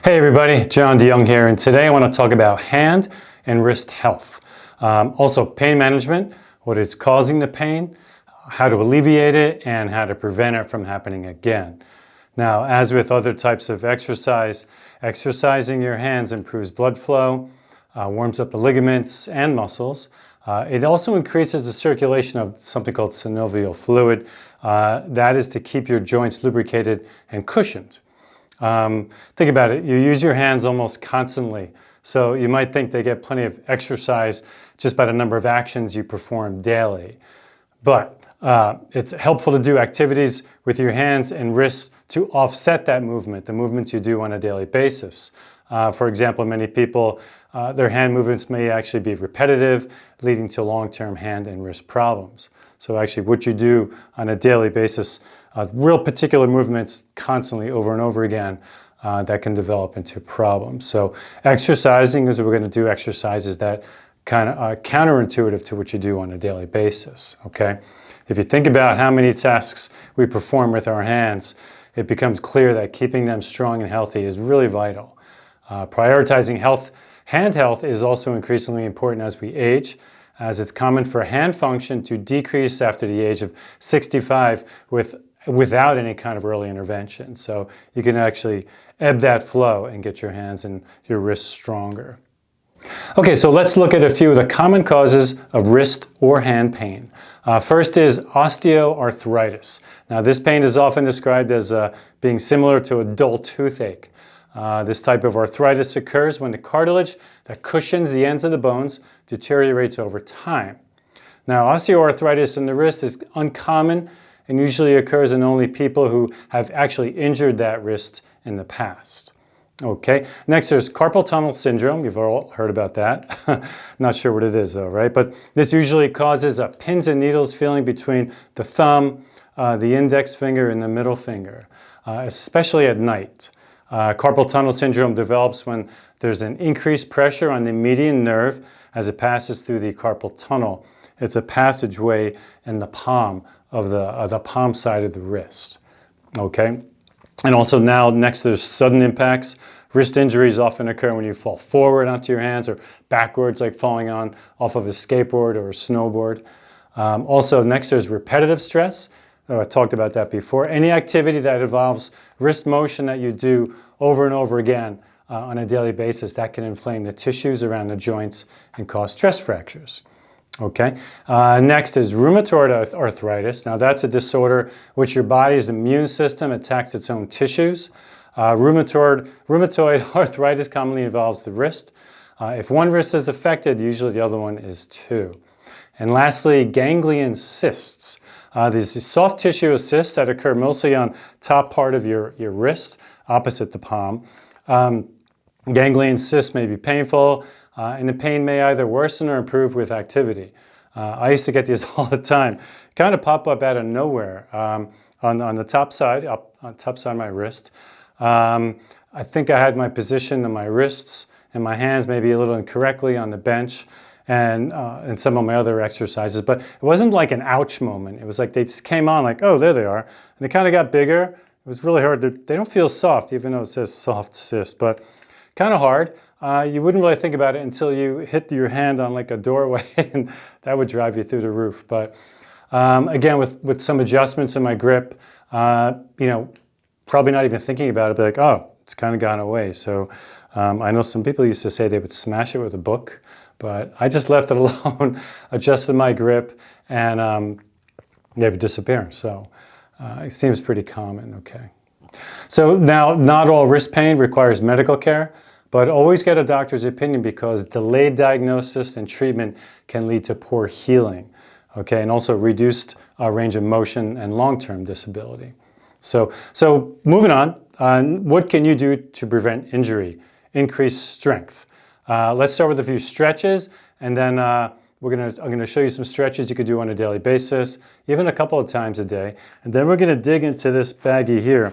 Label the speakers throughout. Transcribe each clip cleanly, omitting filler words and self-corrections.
Speaker 1: Hey everybody, John DeYoung here, and today I want to talk about hand and wrist health. Also pain management, what is causing the pain, how to alleviate it, and how to prevent it from happening again. Now, as with other types of exercise, exercising your hands improves blood flow, warms up the ligaments and muscles. It also increases the circulation of something called synovial fluid. That is to keep your joints lubricated and cushioned. Think about it, you use your hands almost constantly, so you might think they get plenty of exercise just by the number of actions you perform daily. But it's helpful to do activities with your hands and wrists to offset that movement, the movements you do on a daily basis. For example, many people, their hand movements may actually be repetitive, leading to long-term hand and wrist problems. So actually what you do on a daily basis, real particular movements constantly over and over again, that can develop into problems. So exercising is what we're going to do, exercises that kind of are counterintuitive to what you do on a daily basis, okay? If you think about how many tasks we perform with our hands, it becomes clear that keeping them strong and healthy is really vital. Prioritizing hand health is also increasingly important as we age, as it's common for hand function to decrease after the age of 65 without any kind of early intervention. So you can actually ebb that flow and get your hands and your wrists stronger. Okay, so let's look at a few of the common causes of wrist or hand pain. First is osteoarthritis. Now this pain is often described as being similar to a dull toothache. This type of arthritis occurs when the cartilage that cushions the ends of the bones deteriorates over time. Now, osteoarthritis in the wrist is uncommon and usually occurs in only people who have actually injured that wrist in the past. Okay, next there's carpal tunnel syndrome. You've all heard about that. Not sure what it is though, right? But this usually causes a pins and needles feeling between the thumb, the index finger, and the middle finger, especially at night. Carpal tunnel syndrome develops when there's an increased pressure on the median nerve as it passes through the carpal tunnel. It's a passageway in the palm of the palm side of the wrist. Okay, and also now next there's sudden impacts. Wrist injuries often occur when you fall forward onto your hands or backwards, like falling off of a skateboard or a snowboard. Also next there's repetitive stress. I talked about that before. Any activity that involves wrist motion that you do over and over again on a daily basis, that can inflame the tissues around the joints and cause stress fractures. Okay. Next is rheumatoid arthritis. Now that's a disorder which your body's immune system attacks its own tissues. Rheumatoid arthritis commonly involves the wrist. If one wrist is affected, usually the other one is too. And lastly, ganglion cysts. These soft tissue cysts that occur mostly on top part of your wrist, opposite the palm. Ganglion cysts may be painful, and the pain may either worsen or improve with activity. I used to get these all the time. Kind of pop up out of nowhere on the top side, on top side of my wrist. I think I had my position of my wrists and my hands maybe a little incorrectly on the bench and some of my other exercises, but it wasn't like an ouch moment. It was like they just came on like, oh, there they are. And they kind of got bigger. It was really hard. They don't feel soft, even though it says soft cyst, but kind of hard. You wouldn't really think about it until you hit your hand on like a doorway, and that would drive you through the roof. But again, with some adjustments in my grip, you know, probably not even thinking about it, but like, oh, it's kind of gone away. So I know some people used to say they would smash it with a book, but I just left it alone, adjusted my grip, and they would disappear. So it seems pretty common, okay. So now, not all wrist pain requires medical care, but always get a doctor's opinion because delayed diagnosis and treatment can lead to poor healing, okay, and also reduced range of motion and long-term disability. So moving on, what can you do to prevent injury? Increase strength. Let's start with a few stretches, and then I'm going to show you some stretches you could do on a daily basis, even a couple of times a day. And then we're going to dig into this baggie here.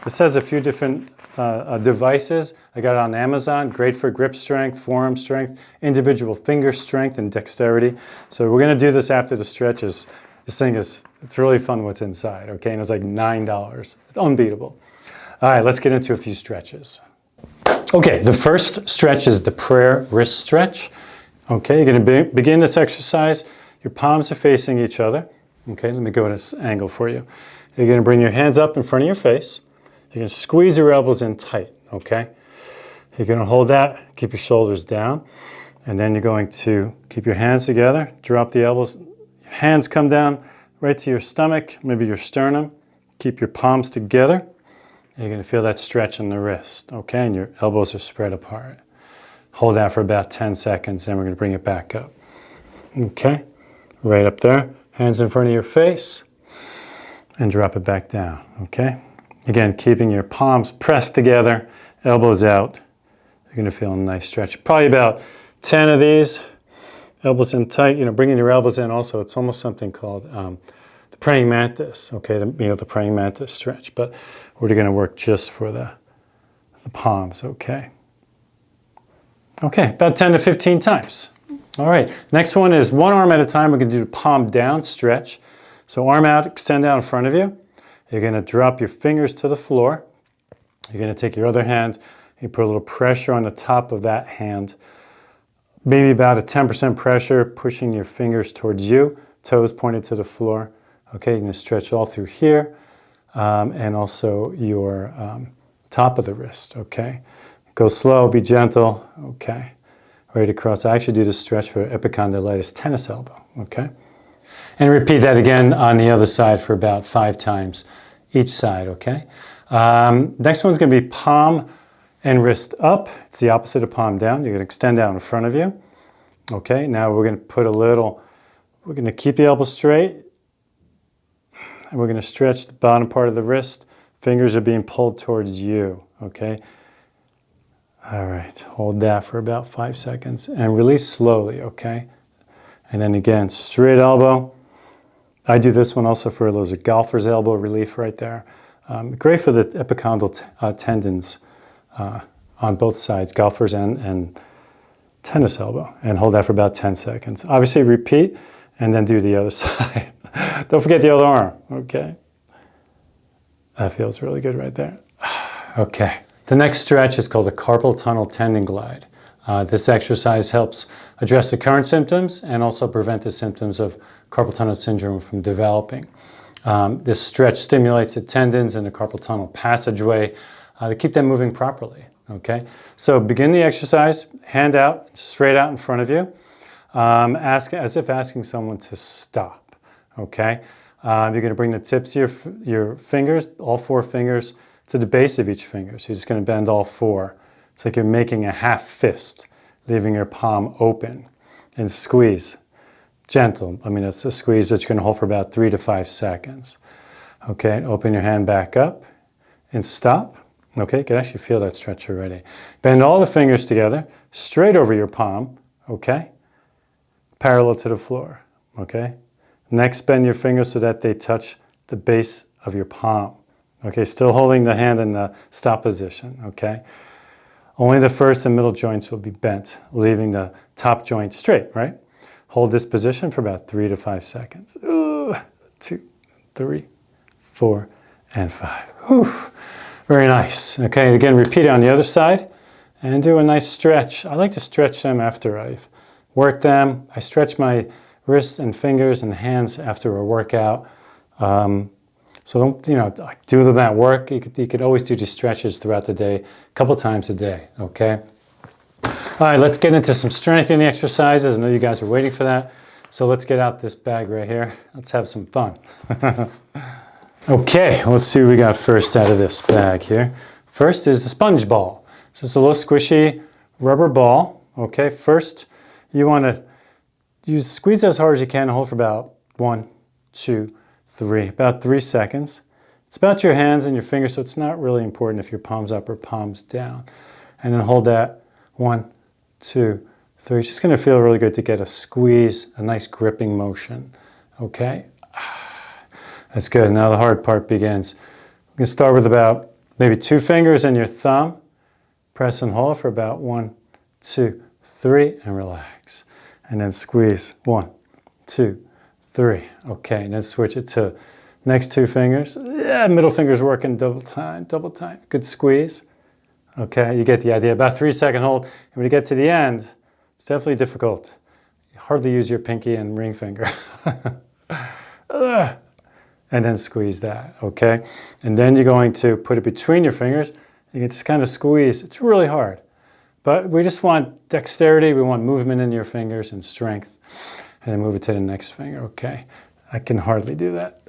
Speaker 1: This has a few different devices. I got it on Amazon. Great for grip strength, forearm strength, individual finger strength, and dexterity. So we're going to do this after the stretches. This thing it's really fun what's inside, okay? And it's like $9. It's unbeatable. All right, let's get into a few stretches. Okay, the first stretch is the prayer wrist stretch. Okay, you're going to begin this exercise. Your palms are facing each other. Okay, let me go at this angle for you. You're going to bring your hands up in front of your face. You're going to squeeze your elbows in tight, okay? You're going to hold that, keep your shoulders down, and then you're going to keep your hands together, drop the elbows, hands come down right to your stomach, maybe your sternum. Keep your palms together. You're going to feel that stretch in the wrist, okay? And your elbows are spread apart. Hold that for about 10 seconds, then we're going to bring it back up. Okay? Right up there. Hands in front of your face. And drop it back down, okay? Again, keeping your palms pressed together, elbows out. You're going to feel a nice stretch. Probably about 10 of these. Elbows in tight. You know, bringing your elbows in also, it's almost something called the praying mantis, okay? The praying mantis stretch. But we're going to work just for the palms, okay? Okay, about 10 to 15 times. All right, next one is one arm at a time. We're going to do the palm down stretch. So arm out, extend out in front of you. You're going to drop your fingers to the floor. You're going to take your other hand, you put a little pressure on the top of that hand. Maybe about a 10% pressure, pushing your fingers towards you, toes pointed to the floor. Okay, you're going to stretch all through here and also your top of the wrist, okay? Go slow, be gentle, okay. Ready to cross. I actually do this stretch for epicondylitis tennis elbow, okay? And repeat that again on the other side for about 5 times each side, okay? Next one's going to be palm and wrist up. It's the opposite of palm down. You're going to extend out in front of you. Okay, now we're going to put we're going to keep the elbow straight. And we're going to stretch the bottom part of the wrist. Fingers are being pulled towards you, okay? All right, hold that for about 5 seconds and release slowly, okay? And then again, straight elbow. I do this one also for those golfer's elbow relief right there. Great for the epicondyle tendons on both sides, golfer's and tennis elbow. And hold that for about 10 seconds. Obviously repeat and then do the other side. Don't forget the other arm, okay? That feels really good right there. Okay. The next stretch is called a carpal tunnel tendon glide. This exercise helps address the current symptoms and also prevent the symptoms of carpal tunnel syndrome from developing. This stretch stimulates the tendons in the carpal tunnel passageway to keep them moving properly. Okay, so begin the exercise, hand out, straight out in front of you, as if asking someone to stop. Okay, you're going to bring the tips of your fingers, all 4 fingers, to the base of each finger. So you're just going to bend all 4. It's like you're making a half fist, leaving your palm open, and squeeze. Gentle. I mean, it's a squeeze that you're going to hold for about 3 to 5 seconds. Okay, open your hand back up and stop. Okay, you can actually feel that stretch already. Bend all the fingers together, straight over your palm. Okay, parallel to the floor. Okay, next bend your fingers so that they touch the base of your palm. Okay, still holding the hand in the stop position, okay? Only the first and middle joints will be bent, leaving the top joint straight, right? Hold this position for about 3 to 5 seconds. Ooh, 2, 3, 4, and 5. Whew. Very nice. Okay, again, repeat it on the other side and do a nice stretch. I like to stretch them after I've worked them. I stretch my wrists and fingers and hands after a workout. So don't, do them at work. You could always do these stretches throughout the day, a couple times a day, okay? All right, let's get into some strengthening exercises. I know you guys are waiting for that. So let's get out this bag right here. Let's have some fun. Okay, let's see what we got first out of this bag here. First is the sponge ball. So it's a little squishy rubber ball, okay? First, you want to squeeze as hard as you can, hold for about 1, 2, 3, about 3 seconds. It's about your hands and your fingers, so it's not really important if your palms up or palms down. And then hold that 1, 2, 3. It's just going to feel really good to get a squeeze, a nice gripping motion. Okay? That's good. Now the hard part begins. We're going to start with about maybe 2 fingers and your thumb. Press and hold for about 1, 2, 3, and relax. And then squeeze. 1, 2, 3. Okay, and then switch it to next 2 fingers. Yeah, middle finger's working double time. Good squeeze. Okay, you get the idea. About 3-second hold. And when you get to the end, it's definitely difficult. You hardly use your pinky and ring finger. And then squeeze that, okay? And then you're going to put it between your fingers. You can just kind of squeeze. It's really hard. But we just want dexterity. We want movement in your fingers and strength. And then move it to the next finger, okay? I can hardly do that.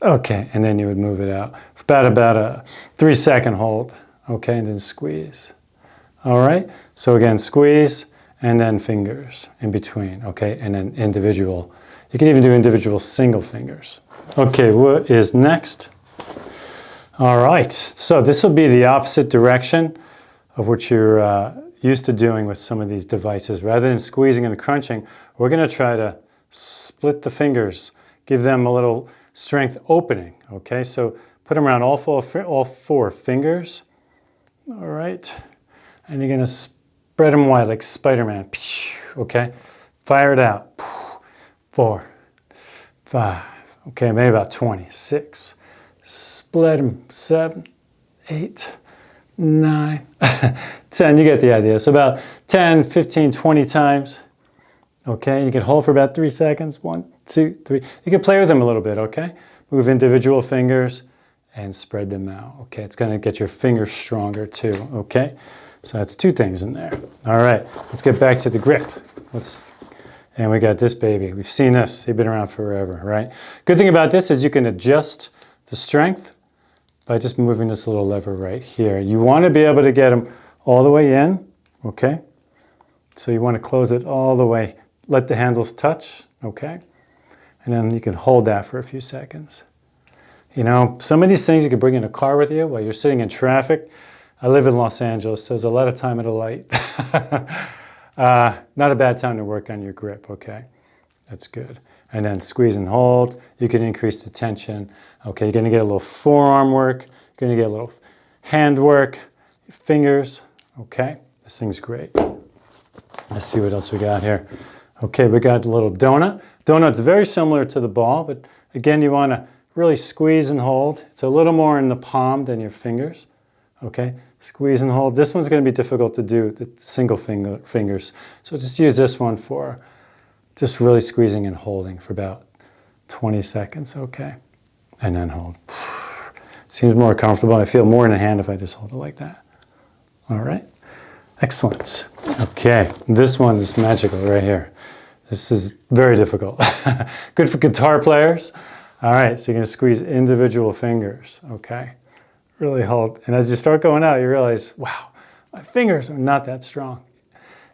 Speaker 1: Okay, and then you would move it out. About a 3-second hold, okay? And then squeeze. All right? So again, squeeze and then fingers in between, okay? And then individual. You can even do individual single fingers. Okay, what is next? All right, so this will be the opposite direction of what you're used to doing with some of these devices. Rather than squeezing and crunching, we're gonna try to split the fingers, give them a little strength opening, okay? So put them around all four fingers, all right? And you're gonna spread them wide like Spider-Man, okay? Fire it out. 4, 5, okay, maybe about 20, 6, split them, 7, 8, 9, 10, you get the idea. So about 10, 15, 20 times, okay? You can hold for about 3 seconds, 1, 2, 3. You can play with them a little bit, okay? Move individual fingers and spread them out, okay? It's gonna get your fingers stronger too, okay? So that's 2 things in there. All right, let's get back to the grip. And we got this baby. We've seen this. They've been around forever, right? Good thing about this is you can adjust the strength by just moving this little lever right here. You want to be able to get them all the way in, okay? So you want to close it all the way. Let the handles touch, okay? And then you can hold that for a few seconds. You know, some of these things you can bring in a car with you while you're sitting in traffic. I live in Los Angeles, so there's a lot of time at a light. Not a bad time to work on your grip, okay? That's good. And then squeeze and hold. You can increase the tension. Okay, you're gonna get a little forearm work. You're gonna get a little hand work, fingers, okay? This thing's great. Let's see what else we got here. Okay, we got a little donut. Donut's very similar to the ball, but again, you wanna really squeeze and hold. It's a little more in the palm than your fingers, okay? Squeeze and hold. This one's going to be difficult to do, the single fingers. So just use this one for just really squeezing and holding for about 20 seconds, okay? And then hold. Seems more comfortable. I feel more in the hand if I just hold it like that. All right, excellent. Okay, this one is magical right here. This is very difficult. Good for guitar players. All right, so you're going to squeeze individual fingers, okay? Really hold. And as you start going out, you realize, wow, my fingers are not that strong.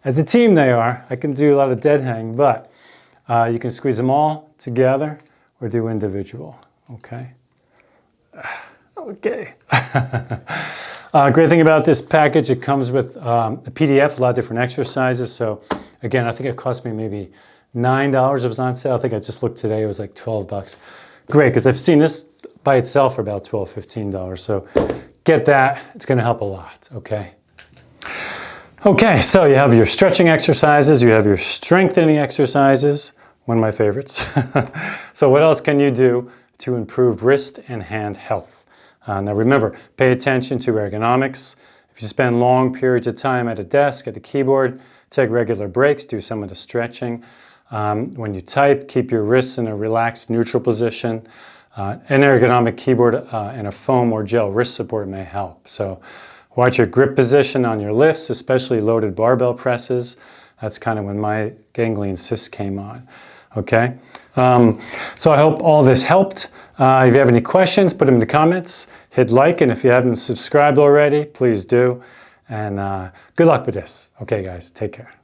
Speaker 1: As a team they are. I can do a lot of dead hang, but you can squeeze them all together or do individual, okay? Okay. Great thing about this package, it comes with a PDF, a lot of different exercises. So again, I think it cost me maybe $9. It was on sale. I think I just looked today, it was like 12 bucks. Great, because I've seen this by itself for about $12, $15. So get that, it's gonna help a lot, okay? Okay, so you have your stretching exercises, you have your strengthening exercises, one of my favorites. So what else can you do to improve wrist and hand health? Now remember, pay attention to ergonomics. If you spend long periods of time at a desk, at a keyboard, take regular breaks, do some of the stretching. When you type, keep your wrists in a relaxed, neutral position. An ergonomic keyboard and a foam or gel wrist support may help. So watch your grip position on your lifts, especially loaded barbell presses. That's kind of when my ganglion cyst came on, okay? So I hope all this helped. If you have any questions, put them in the comments. Hit like, and if you haven't subscribed already, please do. And good luck with this. Okay, guys, take care.